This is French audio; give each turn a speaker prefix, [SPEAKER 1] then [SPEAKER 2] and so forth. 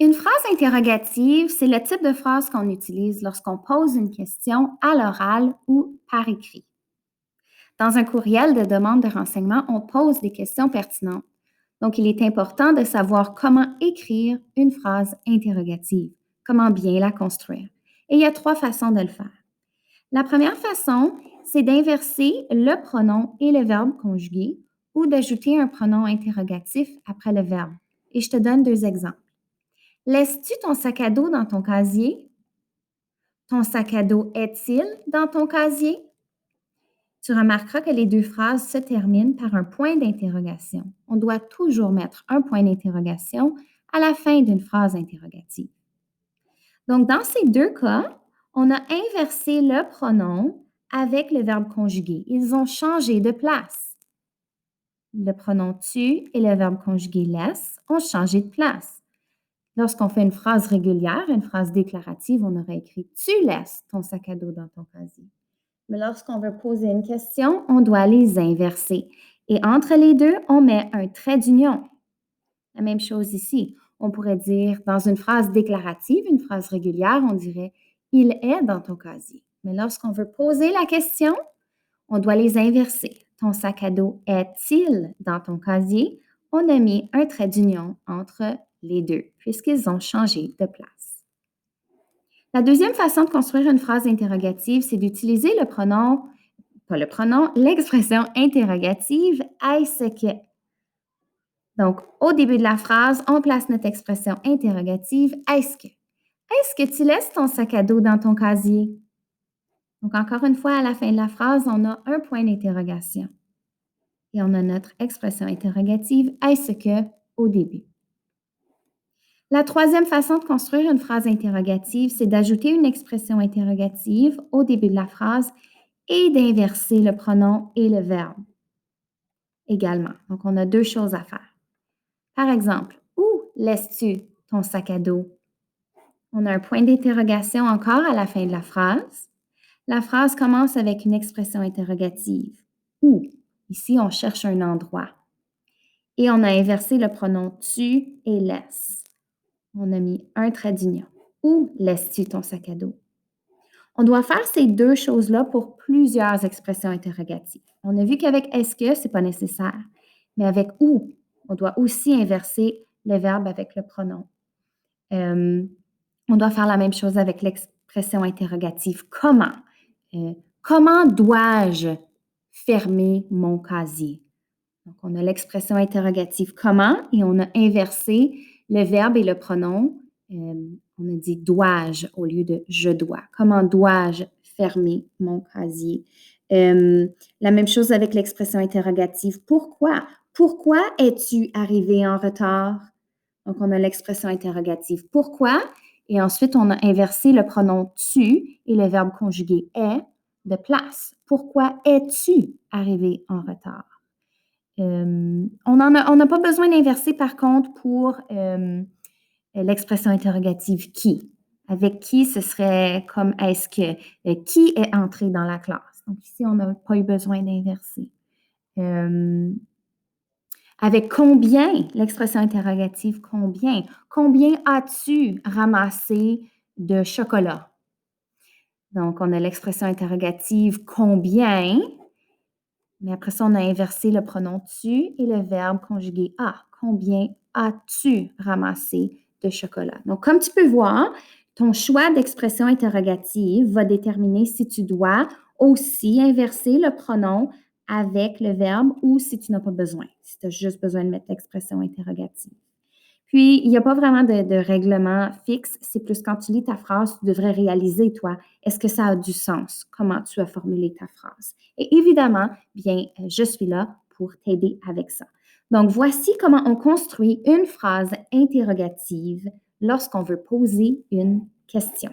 [SPEAKER 1] Une phrase interrogative, c'est le type de phrase qu'on utilise lorsqu'on pose une question à l'oral ou par écrit. Dans un courriel de demande de renseignement, on pose des questions pertinentes. Donc, il est important de savoir comment écrire une phrase interrogative, comment bien la construire. Et il y a 3 façons de le faire. La première façon, c'est d'inverser le pronom et le verbe conjugué ou d'ajouter un pronom interrogatif après le verbe. Et je te donne 2 exemples. Laisses-tu ton sac à dos dans ton casier? Ton sac à dos est-il dans ton casier? Tu remarqueras que les 2 phrases se terminent par un point d'interrogation. On doit toujours mettre un point d'interrogation à la fin d'une phrase interrogative. Donc, dans ces 2 cas, on a inversé le pronom avec le verbe conjugué. Ils ont changé de place. Le pronom tu et le verbe conjugué laisse ont changé de place. Lorsqu'on fait une phrase régulière, une phrase déclarative, on aurait écrit tu laisses ton sac à dos dans ton casier. Mais lorsqu'on veut poser une question, on doit les inverser. Et entre les 2, on met un trait d'union. La même chose ici. On pourrait dire dans une phrase déclarative, une phrase régulière, on dirait il est dans ton casier. Mais lorsqu'on veut poser la question, on doit les inverser. Ton sac à dos est-il dans ton casier? On a mis un trait d'union entre les 2 puisqu'ils ont changé de place. La deuxième façon de construire une phrase interrogative, c'est d'utiliser le pronom, pas le pronom, l'expression interrogative est-ce que. Donc, au début de la phrase, on place notre expression interrogative est-ce que. Est-ce que tu laisses ton sac à dos dans ton casier? Donc, encore une fois, à la fin de la phrase, on a un point d'interrogation. Et on a notre expression interrogative est-ce que au début. La troisième façon de construire une phrase interrogative, c'est d'ajouter une expression interrogative au début de la phrase et d'inverser le pronom et le verbe également. Donc, on a 2 choses à faire. Par exemple, où laisses-tu ton sac à dos? On a un point d'interrogation encore à la fin de la phrase. La phrase commence avec une expression interrogative. Où? Ici, on cherche un endroit. Et on a inversé le pronom tu et laisse. On a mis un trait d'union. Où laisses-tu ton sac à dos? On doit faire ces 2 choses-là pour plusieurs expressions interrogatives. On a vu qu'avec est-ce que, ce n'est pas nécessaire. Mais avec où, on doit aussi inverser le verbe avec le pronom. On doit faire la même chose avec l'expression interrogative comment. Comment dois-je fermer mon casier? Donc, on a l'expression interrogative comment et on a inversé le verbe et le pronom. On a dit dois-je au lieu de je dois. Comment dois-je fermer mon casier? La même chose avec l'expression interrogative pourquoi. Pourquoi es-tu arrivé en retard? Donc, on a l'expression interrogative pourquoi et ensuite on a inversé le pronom tu et le verbe conjugué est de place. Pourquoi es-tu arrivé en retard? On n'a pas besoin d'inverser par contre pour l'expression interrogative qui. Avec qui, ce serait comme est-ce que. Qui est entré dans la classe? Donc ici, on n'a pas eu besoin d'inverser. Avec combien, l'expression interrogative combien. Combien as-tu ramassé de chocolat? Donc, on a l'expression interrogative combien. Mais après ça, on a inversé le pronom tu et le verbe conjugué a. Combien as-tu ramassé de chocolat? Donc, comme tu peux voir, ton choix d'expression interrogative va déterminer si tu dois aussi inverser le pronom avec le verbe ou si tu n'as pas besoin, si tu as juste besoin de mettre l'expression interrogative. Puis, il n'y a pas vraiment de règlement fixe. C'est plus quand tu lis ta phrase, tu devrais réaliser, toi, est-ce que ça a du sens? Comment tu as formulé ta phrase? Et évidemment, bien, je suis là pour t'aider avec ça. Donc, voici comment on construit une phrase interrogative lorsqu'on veut poser une question.